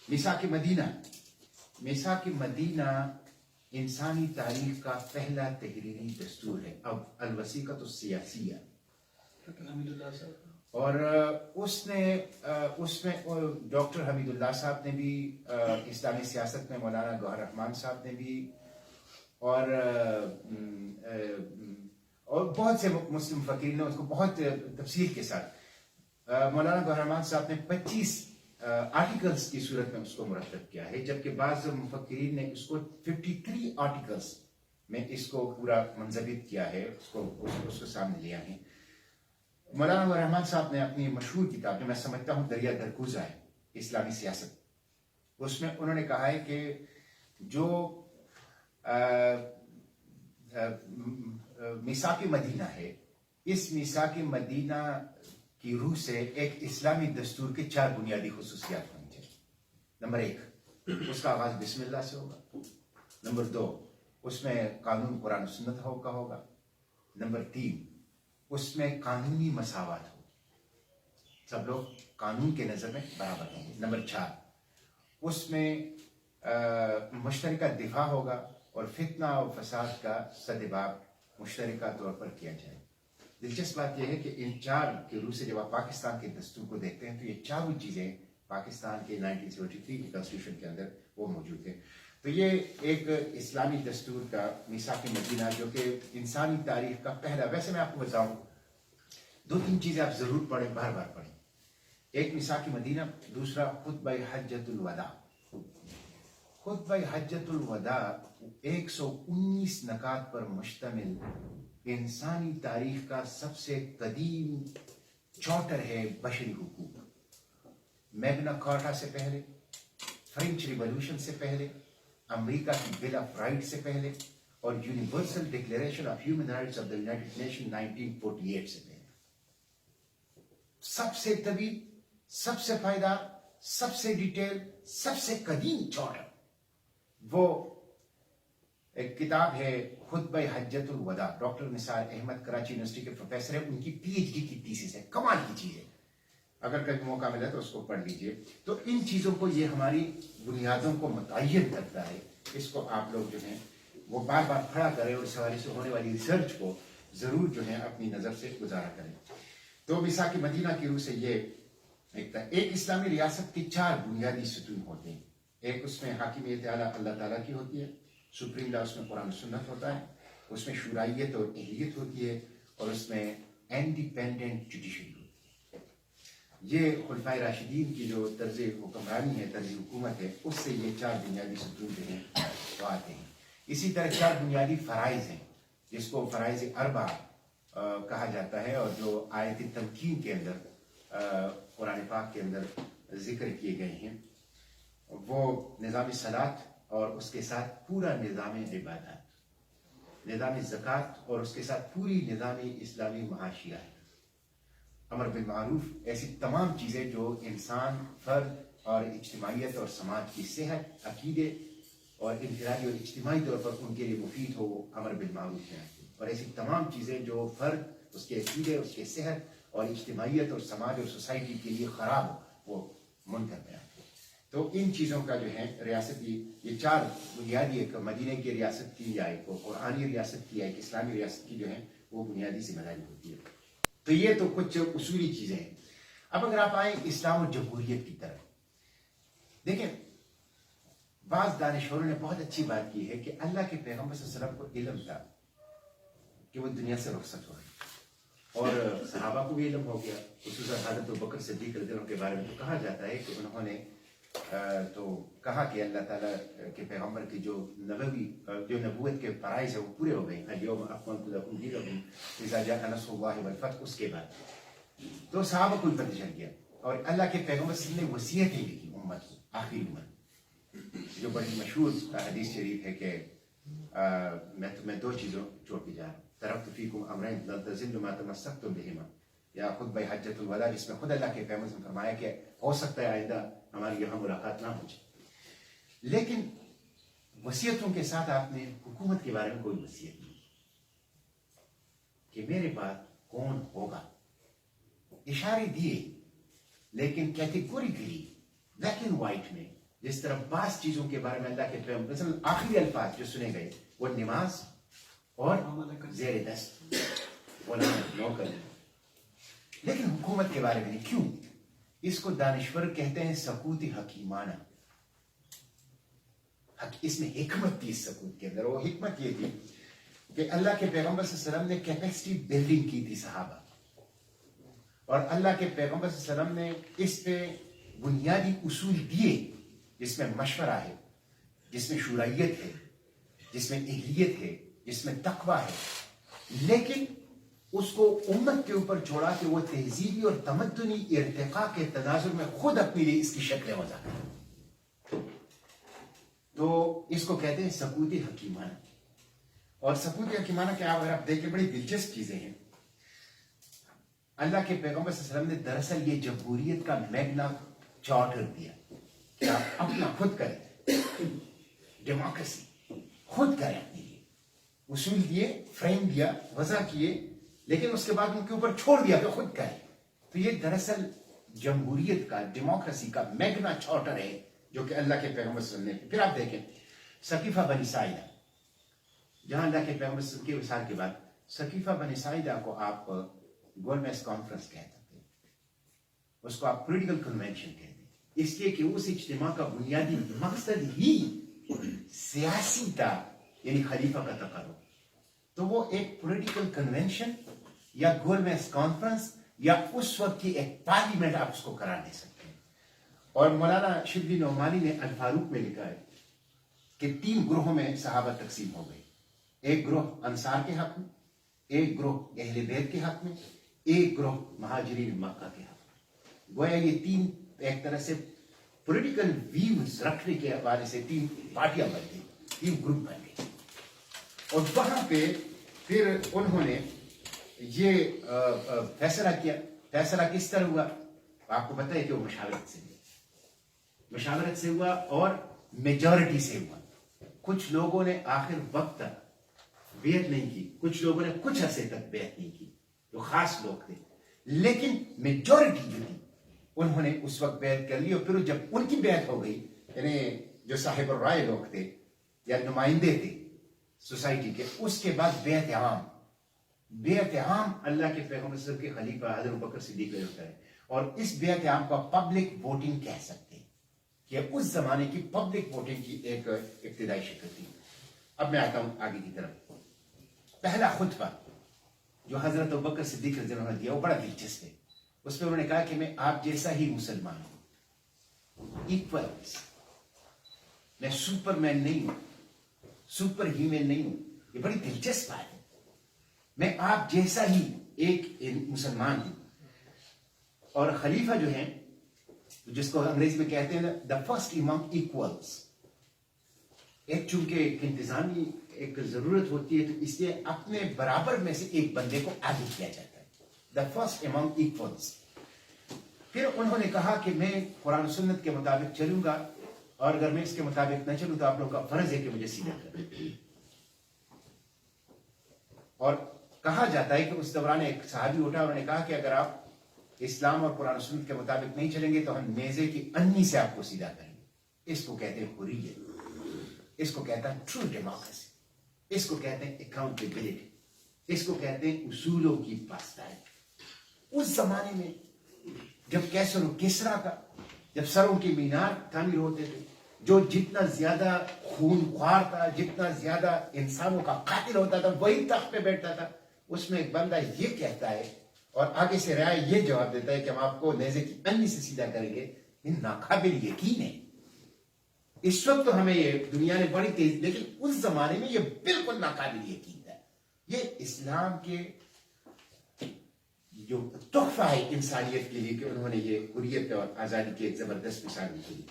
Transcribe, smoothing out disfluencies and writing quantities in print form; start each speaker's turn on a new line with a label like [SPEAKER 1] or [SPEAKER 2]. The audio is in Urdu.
[SPEAKER 1] میثاق مدینہ انسانی تاریخ کا پہلا تحریری دستور ہے. اب الوثیقۃ السیاسیہ، اور اس میں ڈاکٹر حمید اللہ صاحب نے بھی، اسلامی سیاست میں مولانا گوہر رحمان صاحب نے بھی، اور بہت سے مسلم فقیر نے اس کو بہت تفصیل کے ساتھ، مولانا گوہر رحمان صاحب نے 25 آرٹیکلز کی صورت میں اس کو مرتب کیا ہے، جبکہ بعض مفکرین نے اس کو 53 آرٹیکلز میں اس کو پورا منضبط کیا ہے، اس کو سامنے لیا ہے. مولانا گوہر رحمان صاحب نے اپنی مشہور کتاب جو میں سمجھتا ہوں دریا درگوزہ ہے، اسلامی سیاست، اس میں انہوں نے کہا ہے کہ جو میثاق مدینہ ہے، اس میثاق مدینہ کی روح سے ایک اسلامی دستور کے 4 بنیادی خصوصیات ہونی چاہیے. نمبر 1، اس کا آغاز بسم اللہ سے ہوگا. نمبر 2، اس میں قانون قرآن و سنت کا ہوگا. نمبر 3، اس میں قانونی مساوات ہوگی، سب لوگ قانون کے نظر میں برابر ہوں گے. نمبر 4، اس میں مشترکہ دفاع ہوگا اور فتنہ و فساد کا سدباب مشترکہ طور پر کیا جائے. دلچسپ بات یہ ہے کہ ان 4 کے روح سے جب آپ پاکستان کے دستور کو دیکھتے ہیں تو یہ چاروں چیزیں پاکستان کے 1973 کی کانسٹیٹیوشن کے اندر وہ موجود ہے. تو یہ ایک اسلامی دستور کا میثاق مدینہ جو کہ انسانی تاریخ کا پہلا، ویسے میں آپ کو بتاؤں 2-3 چیزیں آپ ضرور پڑھیں، بار بار پڑھیں. ایک میثاق مدینہ، دوسرا خطبہ حجۃ الوداع. خطبہ حجۃ الوداع 119 نکات پر مشتمل انسانی تاریخ کا سب سے قدیم چارٹر ہے بشری حقوق. میگنا کارٹا سے پہلے، فرینچ ریولوشن سے پہلے، امریکہ کی بل آف رائٹ سے پہلے، اور universal declaration of human rights of the United nation 1948 سے پہلے. سب سے طویل، سب سے پائیدار، سب سے ڈیٹیل، سب سے قدیم چارٹر وہ ایک کتاب ہے خطبہ حجۃ الوداع. ڈاکٹر نثار احمد کراچی یونیورسٹی کے پروفیسر ہیں، ان کی PhD کی تھیسس ہے، کمال کی چیز ہے. اگر کبھی موقع ملے تو اس کو پڑھ لیجئے. تو ان چیزوں کو، یہ ہماری بنیادوں کو متعین کرتا ہے. اس کو آپ لوگ جو ہیں وہ بار بار پڑھا کریں اور اس حوالے سے ہونے والی ریسرچ کو ضرور جو ہے اپنی نظر سے گزارا کریں. تو میثاق مدینہ کی روح سے یہ ایک اسلامی ریاست کی 4 بنیادی ستون ہوتے ہیں. ایک اس میں حاکمیت اعلیٰ اللہ تعالیٰ کی ہوتی ہے، سپریم لا، اس میں قرآن و سنت ہوتا ہے، اس میں شورائیت اور اہلیت ہوتی ہے، اور اس میں انڈیپینڈنٹ جوڈیشری ہوتی ہے. یہ خلفائے راشدین کی جو طرز حکمرانی ہے، طرز حکومت ہے، اس سے یہ 4 بنیادی ستون جو ہیں وہ آتے ہیں. اسی طرح 4 بنیادی فرائض ہیں جس کو فرائض اربع کہا جاتا ہے، اور جو آیت تمکین کے اندر قرآن پاک کے اندر ذکر کیے گئے ہیں. وہ نظام صلاۃ اور اس کے ساتھ پورا نظام عبادات، نظام زکوٰۃ اور اس کے ساتھ پوری نظام اسلامی معاشیات، امر بالمعروف، ایسی تمام چیزیں جو انسان، فرد اور اجتماعیت اور سماج کی صحت، عقیدے اور انفرادی اور اجتماعی طور پر ان کے لیے مفید ہو، وہ امر بالمعروف میں آتی ہے. اور ایسی تمام چیزیں جو فرد، اس کے عقیدے، اس کے صحت اور اجتماعیت اور سماج اور سوسائٹی کے لیے خراب ہو، وہ منکر میں آتی ہے. تو ان چیزوں کا جو ہے ریاستی، یہ 4 بنیادی، ایک مدینہ کی ریاست کی، یا ایک قرآنی ریاست کی، یا ایک اسلامی ریاست کی جو ہے وہ بنیادی ذمہ داری ہوتی ہے. تو یہ تو کچھ اصولی چیزیں ہیں. اب اگر آپ آئیں اسلام و جمہوریت کی طرف، دیکھیں بعض دانشوروں نے بہت اچھی بات کی ہے کہ اللہ کے پیغمبر صلی اللہ علیہ وسلم کو علم تھا کہ وہ دنیا سے رخصت ہو رہے، اور صحابہ کو بھی علم ہو گیا. خصوصاً حضرت ابوبکر صدیق رضی اللہ عنہ کے بارے میں تو کہا جاتا ہے کہ انہوں نے تو کہا کہ اللہ تعالیٰ کے پیغمبر کی جو نبوت کے فرائض ہیں وہ پورے ہو گئے. اليوم اکملت لکم دینکم اذا جاء نصر اللہ والفتح. اس کے بعد تو صحابہ کو پتہ چل گیا، اور اللہ کے پیغمبر صلی اللہ علیہ وسلم نے وصیتیں لکھی امت کو، آخری امت، جو بڑی مشہور حدیث شریف ہے کہ میں تمہیں 2 چیزوں چھوڑ کے جا رہا ہوں. ترکت فیکم امرین لن تضلوا ما تمسکتم بہما، یا خطبہ حجۃ الوداع، جس میں خود اللہ کے پیغمبر نے فرمایا کہ ہو سکتا ہے آئندہ ہماری یہاں ملاقات نہ ہو جائے. لیکن وصیتوں کے ساتھ آپ نے حکومت کے بارے میں کوئی وصیت نہیں کہ میرے بعد کون ہوگا. اشارے دیے، لیکن کیٹیگوریکلی بلیک اینڈ وائٹ میں جس طرح بعض چیزوں کے بارے میں اللہ کے پیغمبر مثلا آخری الفاظ جو سنے گئے وہ نماز اور زیر دست نوکر، لیکن حکومت کے بارے میں نہیں. کیوں؟ اس کو دانشور کہتے ہیں سکوت حکیمانہ. اس میں حکمت تھی اس سکوت کے اندر. وہ حکمت یہ تھی کہ اللہ کے پیغمبر صلی اللہ علیہ وسلم نے کیپیسٹی بلڈنگ کی تھی صحابہ، اور اللہ کے پیغمبر صلی اللہ علیہ وسلم نے اس پہ بنیادی اصول دیے جس میں مشورہ ہے، جس میں شورائیت ہے، جس میں اہلیت ہے، جس میں تقوی ہے، لیکن اس کو امت کے اوپر چھوڑا کہ وہ تہذیبی اور تمدنی ارتقاء کے تناظر میں خود اپنے لیے اس کی شکلیں وضع کرے. تو اس کو کہتے ہیں سکوت حکیمانہ. اور سکوت حکیمانہ کے اگر آپ دیکھیں بڑی دلچسپ چیزیں ہیں. اللہ کے پیغمبر صلی اللہ علیہ وسلم نے دراصل یہ جمہوریت کا میگنا چارٹر دیا کہ آپ اپنا خود کریں، ڈیموکریسی خود کریں، اپنے لیے اصول دیے، فریم دیا، وضع کیے، لیکن اس کے بعد ان کے اوپر چھوڑ دیا کہ خود کریں. تو یہ دراصل جمہوریت کا، ڈیموکریسی کا میگنا چارٹر ہے جو کہ اللہ کے پیغمبر صلی اللہ علیہ وسلم نے. پھر آپ دیکھیں ثقیفہ بنی ساعدہ، جہاں اللہ کے پیغمبر صلی اللہ علیہ وسلم کے وصال کے بعد ثقیفہ بنی ساعدہ کو آپ گولمیز کانفرنس کہہ سکتے ہیں، اس کو آپ پولیٹیکل کنونشن کہتے ہیں، اس لیے کہ اس اجتماع کا بنیادی مقصد ہی سیاسی تھا، یعنی خلیفہ کا تقرر. تو وہ ایک پولیٹیکل کنونشن یا گولمیز کانفرنس یا اس وقت کی ایک پارلیمنٹ آپ اس کو قرار دے سکتے ہیں. اور مولانا شبلی نعمانی نے الفاروق میں لکھا ہے کہ 3 گروہوں میں صحابہ تقسیم ہو گئے. ایک گروہ انصار کے حق میں، ایک گروہ اہل بیت کے حق میں، ایک گروہ مہاجرین مکہ کے حق میں. گویا یہ 3 ایک طرح سے پولیٹیکل ویوز رکھنے کے حوالے سے 3 پارٹیاں بن گئی، 3 گروپ بن گئے. اور وہاں پہ پھر انہوں نے یہ فیصلہ کیا. فیصلہ کس طرح ہوا؟ آپ کو پتہ ہے کہ وہ مشاورت سے ہوا اور میجورٹی سے ہوا. کچھ لوگوں نے آخر وقت تک بیعت نہیں کی، کچھ لوگوں نے کچھ عرصے تک بیعت نہیں کی، جو خاص لوگ تھے، لیکن میجورٹی جو تھی انہوں نے اس وقت بیعت کر لی. اور پھر جب ان کی بیعت ہو گئی، یعنی جو صاحب الرائے لوگ تھے یا نمائندے تھے سوسائٹی کے، اس کے بعد بیعت عام اللہ کے پیغمبر صلی اللہ علیہ وسلم کے خلیفہ حضرت بکر صدیق ہوتا ہے. اور اس بیعت عام کو پبلک ووٹنگ کہہ سکتے ہیں کہ اس زمانے کی پبلک ووٹنگ کی ایک ابتدائی شکل تھی. اب میں آتا ہوں آگے کی طرف. پہلا خطبہ جو حضرت بکر صدیق رضی اللہ عنہ نے دیا وہ بڑا دلچسپ ہے. اس میں انہوں نے کہا کہ میں آپ جیسا ہی مسلمان ہوں، ایکول. میں سپر مین نہیں ہوں، سپر ہیومن نہیں ہوں. یہ بڑی دلچسپ بات ہے. میں آپ جیسا ہی ایک مسلمان ہوں. اور خلیفہ جو ہیں، جس کو انگریزی میں کہتے ہیں دا فرسٹ امنگ ایکولز، ایک چونکہ ایک انتظامی ایک ضرورت ہوتی ہے تو اس لیے اپنے برابر میں سے ایک بندے کو آگے کیا جاتا ہے، دا فرسٹ امنگ ایکولز. پھر انہوں نے کہا کہ میں قرآن و سنت کے مطابق چلوں گا، اور اگر میں اس کے مطابق نہ چلوں تو آپ لوگوں کا فرض ہے کہ مجھے سیدھا کریں. اور کہا جاتا ہے کہ اس دوران ایک صحابی اٹھا، انہوں نے کہا کہ اگر آپ اسلام اور قرآن و سنت کے مطابق نہیں چلیں گے تو ہم نیزے کی انی سے آپ کو سیدھا کریں گے. اس کو کہتے ہیں حریت، اس کو کہتا ہے ٹرو ڈیموکریسی، اس کو کہتے ہیں اکاؤنٹیبلٹی، اس کو کہتے ہیں اصولوں کی پاسداری. اس زمانے میں جب کیسر و کسرا کا جب سروں کے مینار تعمیر ہوتے تھے، جو جتنا زیادہ خون خوار تھا، جتنا زیادہ انسانوں کا قاتل ہوتا تھا، وہی تخت پہ بیٹھتا تھا. اس میں ایک بندہ یہ کہتا ہے اور آگے سے رعایا یہ جواب دیتا ہے کہ ہم آپ کو نیزے کی انی سے سیدھا کریں گے. یہ ناقابل یقین ہے. اس وقت تو ہمیں یہ دنیا نے بڑی تیز، لیکن اس زمانے میں یہ بالکل ناقابل یقین تھا. یہ اسلام کے جو تحفہ ہے انسانیت کے لیے کہ انہوں نے یہ حریت اور آزادی کی ایک زبردست مثال دی.